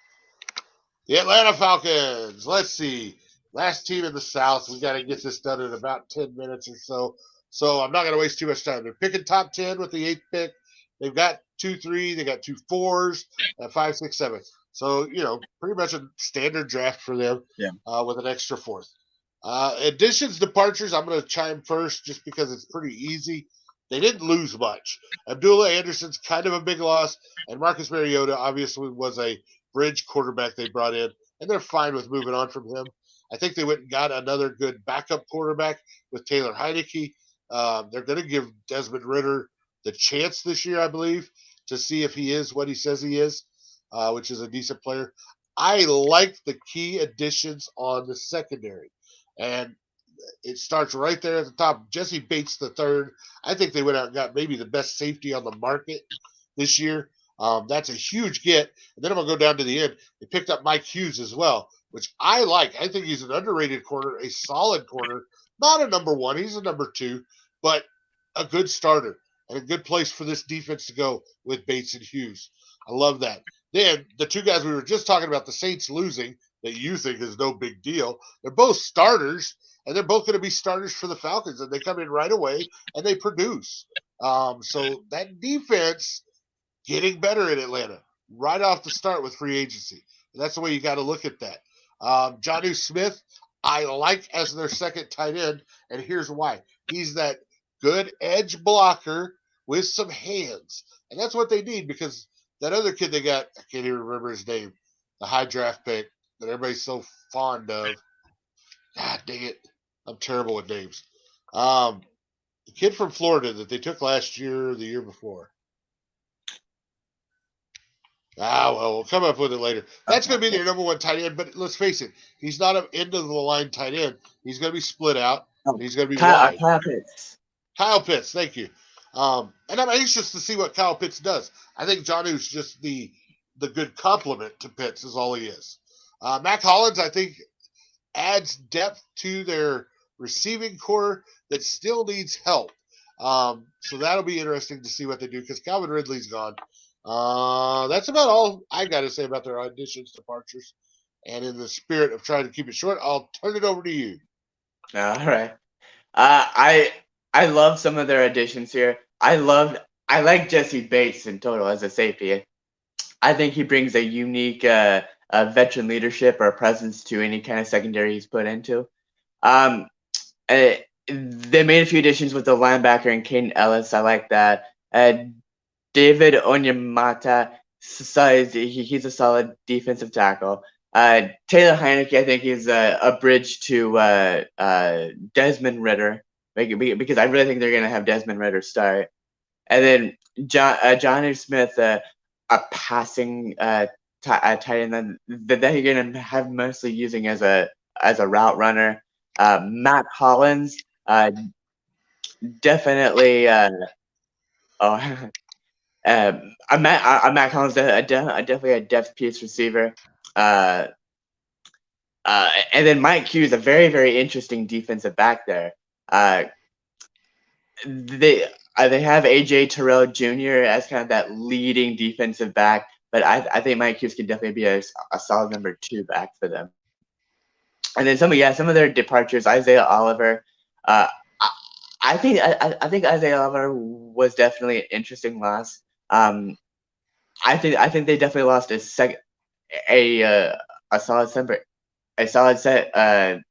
The Atlanta Falcons. Let's see. Last team in the South. We got to get this done in about 10 minutes or so. So I'm not going to waste too much time. They're picking top 10 with the eighth pick. They've got 2-3. They got 2-4s, 5-6-7. So, pretty much a standard draft for them Yeah. with an extra fourth. Additions, departures, I'm going to chime first just because it's pretty easy. They didn't lose much. Abdullah Anderson's kind of a big loss, and Marcus Mariota obviously was a bridge quarterback they brought in, and they're fine with moving on from him. I think they went and got another good backup quarterback with Taylor Heineke. They're going to give Desmond Ritter the chance this year, I believe, to see if he is what he says he is, which is a decent player. I like the key additions on the secondary, and it starts right there at the top. Jesse Bates the third. I think they went out and got maybe the best safety on the market this year. That's a huge get. And then I'm going to go down to the end. They picked up Mike Hughes as well, which I like. I think he's an underrated corner, a solid corner. Not a number one. He's a number two, but a good starter and a good place for this defense to go with Bates and Hughes. I love that. Then the two guys we were just talking about, the Saints losing, that you think is no big deal. They're both starters, and they're both going to be starters for the Falcons, and they come in right away and they produce. So that defense getting better in Atlanta right off the start with free agency. And that's the way you got to look at that. Jonnu Smith, I like as their second tight end, and here's why. He's that good edge blocker with some hands. And that's what they need because that other kid they got, I can't even remember his name, the high draft pick that everybody's so fond of. God dang it. I'm terrible with names. The kid from Florida that they took last year or the year before. Well, we'll come up with it later. That's going to be their number one tight end, but let's face it, he's not an end of the line tight end. He's going to be split out, and he's going to be wide. Kyle Pitts. Kyle Pitts, thank you. And I'm anxious to see what Kyle Pitts does. I think Jonnu's just the good complement to Pitts is all he is. Mac Hollins, I think, adds depth to their receiving core that still needs help. So that'll be interesting to see what they do because Calvin Ridley's gone. That's about all I got to say about their auditions, departures. And in the spirit of trying to keep it short, I'll turn it over to you. All right. I love some of their additions here. I like Jesse Bates in total as a safety. I think he brings a unique veteran leadership or presence to any kind of secondary he's put into. They made a few additions with the linebacker and Caden Ellis. I like that. David Onyemata, he's a solid defensive tackle. Taylor Heineke, I think, is a bridge to Desmond Ritter because I really think they're going to have Desmond Ritter start. And then Jonnu Smith, a passing tight end that you're going to have mostly using as a route runner. Matt Hollins, definitely. I'm Matt Collins, definitely a depth piece receiver. And then Mike Hughes, a very, very interesting defensive back there. They have AJ Terrell Jr. as kind of that leading defensive back, but I think Mike Hughes can definitely be a solid number 2 back for them. And then some of their departures, Isaiah Oliver. I think Isaiah Oliver was definitely an interesting loss. I think they definitely lost a solid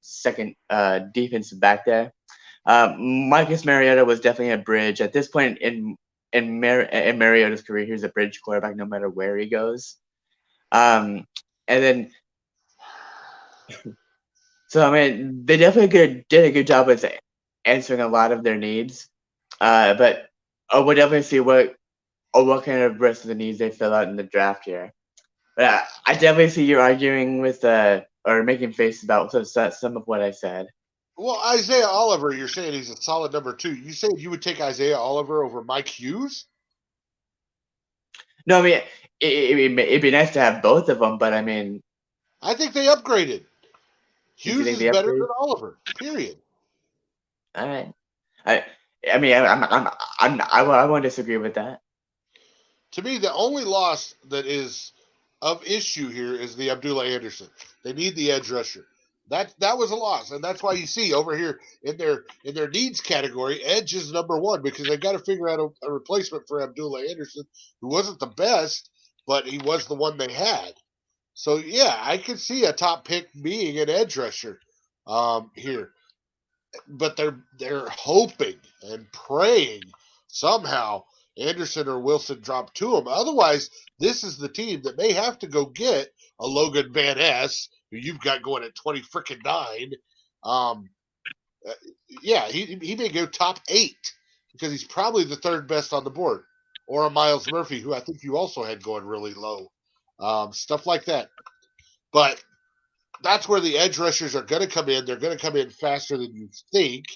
second defensive back there. Marcus Mariota was definitely a bridge at this point in Mariota's career. He's a bridge quarterback no matter where he goes. And then, so I mean, they definitely did a good job with answering a lot of their needs. But we'll definitely see what kind of rest of the needs they fill out in the draft here. But I definitely see you arguing with or making faces about some of what I said. Well, Isaiah Oliver, you're saying he's a solid number 2. You said you would take Isaiah Oliver over Mike Hughes? No, I mean, it'd be nice to have both of them, but I mean... I think they upgraded. Did you Hughes think is the better upgrade? than Oliver. Period. All right. I I mean I won't disagree with that. To me, the only loss that is of issue here is the Abdullah Anderson. They need the edge rusher. That was a loss, and that's why you see over here in their needs category, edge is number one because they've got to figure out a replacement for Abdullah Anderson, who wasn't the best, but he was the one they had. So yeah, I could see a top pick being an edge rusher here, but they're hoping and praying somehow Anderson or Wilson drop to them. Otherwise, this is the team that may have to go get a Logan Van Ness, who you've got going at 20 freaking 9. Um, uh, yeah, he may go top 8 because he's probably the third best on the board, or a Miles Murphy, who I think you also had going really low. Stuff like that. But that's where the edge rushers are going to come in. They're going to come in faster than you think,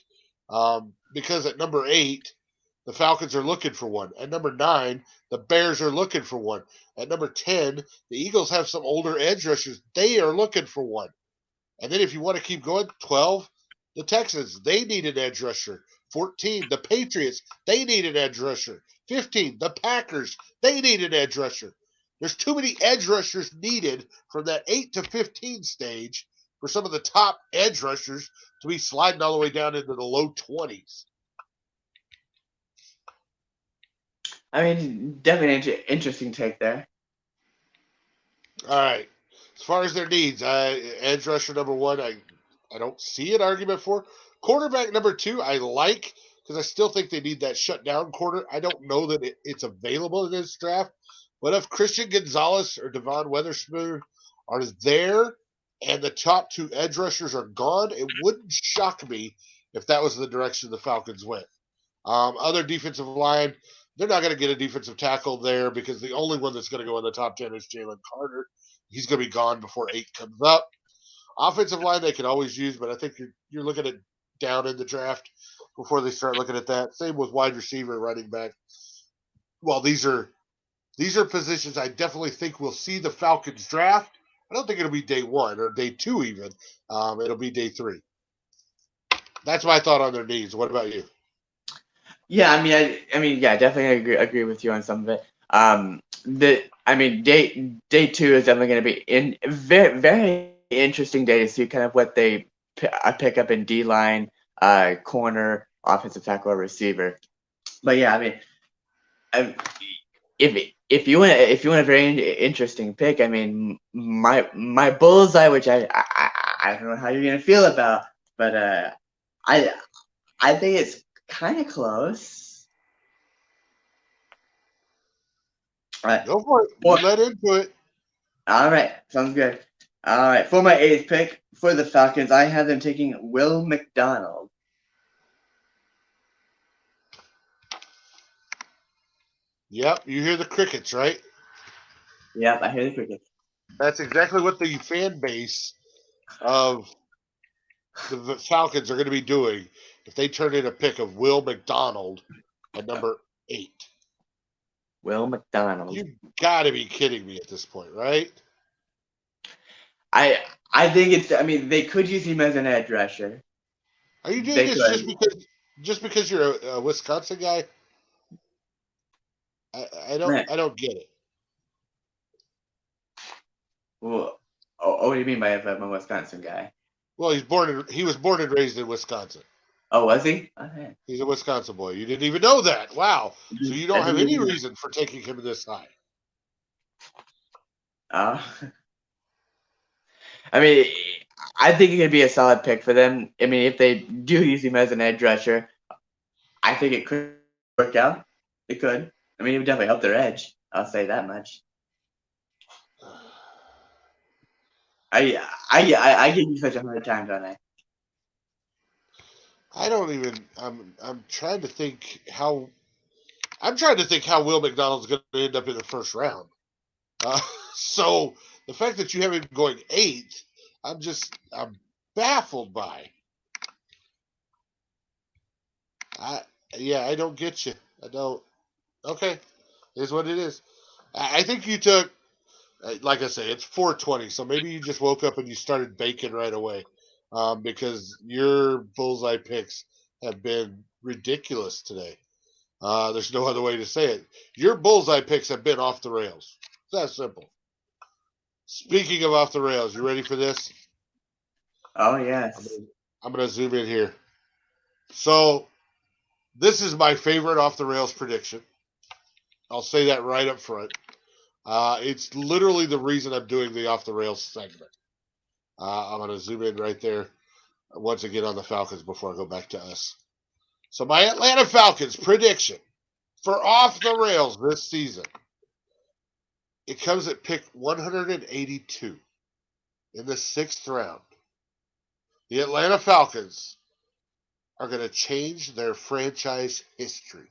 because at number 8, the Falcons are looking for one. At number 9, the Bears are looking for one. At number 10, the Eagles have some older edge rushers. They are looking for one. And then if you want to keep going, 12, the Texans, they need an edge rusher. 14, the Patriots, they need an edge rusher. 15, the Packers, they need an edge rusher. There's too many edge rushers needed from that 8 to 15 stage for some of the top edge rushers to be sliding all the way down into the low 20s. I mean, definitely an interesting take there. All right. As far as their needs, edge rusher number 1, I don't see an argument for. Quarterback number 2, I like because I still think they need that shutdown quarter. I don't know that it's available in this draft, but if Christian Gonzalez or Devon Weatherspoon are there and the top 2 edge rushers are gone, it wouldn't shock me if that was the direction the Falcons went. Other defensive line, they're not going to get a defensive tackle there because the only one that's going to go in the top 10 is Jalen Carter. He's going to be gone before 8 comes up. Offensive line they can always use, but I think you're looking at down in the draft before they start looking at that. Same with wide receiver, running back. Well, these are positions I definitely think we'll see the Falcons draft. I don't think it'll be day 1 or day 2 even. It'll be day 3. That's my thought on their needs. What about you? Yeah, I mean, yeah, definitely agree with you on some of it. I mean, day 2 is definitely going to be very interesting day to see kind of what they pick up in D line, corner, offensive tackle, or receiver. But yeah, I mean, I, if you want a very interesting pick, I mean, my bullseye, which I don't know how you're going to feel about, but I I think it's kind of close. All right. Go for it. You For, let into it. all right. Sounds good. All right. For my 8th pick for the Falcons, I have them taking Will McDonald. Yep, you hear the crickets, right? Yep, I hear the crickets. That's exactly what the fan base of the Falcons are going to be doing if they turn in a pick of Will McDonald at number 8. Will McDonald. You've got to be kidding me at this point, right? I I think it's. I mean, they could use him as an edge rusher. Are you doing They this could. just because you're a Wisconsin guy? Man, I don't get it. well, what do you mean by if I'm a Wisconsin guy? Well, he was born and raised in Wisconsin. Oh, was he? Okay. He's a Wisconsin boy. You didn't even know that. Wow. So you I don't have didn't any even know. reason for taking him this high. Uh, I mean, I think it could be a solid pick for them. I mean, if they do use him as an edge rusher, I think it could work out. It could. I mean, it would definitely help their edge. I'll say that much. I give you such a hard time, don't I? I don't even. I'm trying to think how. I'm trying to think how Will McDonald's going to end up in the first round. Uh, so the fact that you have him going 8th, I'm baffled by. I yeah, I don't get you. I don't. Okay, is what it is. I think you took, like I say, it's 4:20, so maybe you just woke up and you started baking right away. because your bullseye picks have been ridiculous today. There's no other way to say it. Your bullseye picks have been off the rails. It's that simple. Speaking of off the rails, you ready for this? Oh I'm yes. gonna, I'm gonna zoom in here. So this is my favorite off the rails prediction. I'll say that right up front. It's literally the reason I'm doing the off the rails segment. I'm gonna zoom in right there once again on the Falcons before I go back to us. So my Atlanta Falcons prediction for off the rails this season. It comes at pick 182 in the 6th round. The Atlanta Falcons are going to change their franchise history.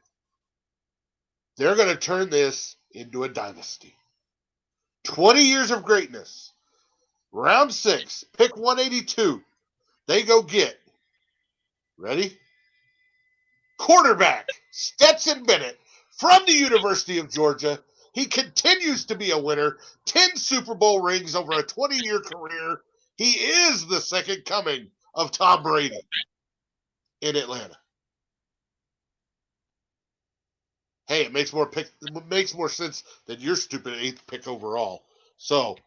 They're going to turn this into a dynasty. 20 years of greatness. Round 6, pick 182. They go get, ready? Quarterback Stetson Bennett from the University of Georgia. He continues to be a winner. 10 Super Bowl rings over a 20-year career. He is the second coming of Tom Brady in Atlanta. Hey, it makes more sense than your stupid 8th pick overall. So,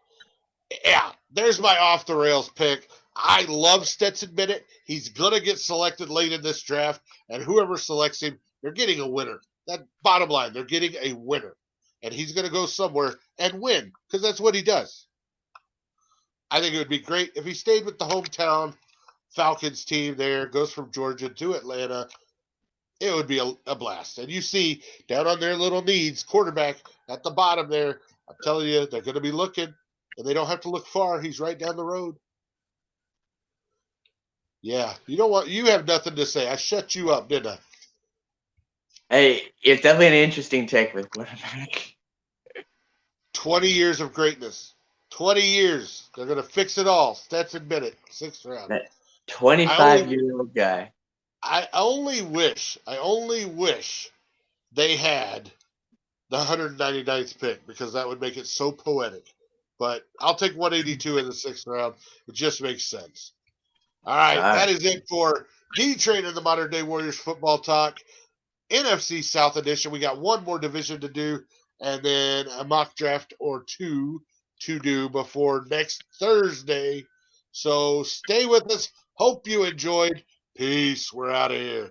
yeah, there's my off the rails pick. I love Stetson Bennett. He's going to get selected late in this draft, and whoever selects him, they're getting a winner. That bottom line, they're getting a winner. And he's going to go somewhere and win because that's what he does. I think it would be great if he stayed with the hometown Falcons team there, goes from Georgia to Atlanta. It would be a blast. And you see down on their little needs, quarterback at the bottom there, I'm telling you, they're going to be looking, and they don't have to look far. He's right down the road. Yeah, you know what? You have nothing to say. I shut you up, didn't I? Hey, it's definitely an interesting take with quarterback. 20 years of greatness. 20 years. They're going to fix it all. Stetson Bennett, 6th round. That I 25 only year old guy. I only wish they had the 199th pick because that would make it so poetic. But I'll take 182 in the 6th round. It just makes sense. All right, All that right. is it for D Train and the Modern Day Warriors football talk. NFC South Edition. We got one more division to do, and then a mock draft or two to do before next Thursday. So stay with us. Hope you enjoyed. Peace. We're out of here.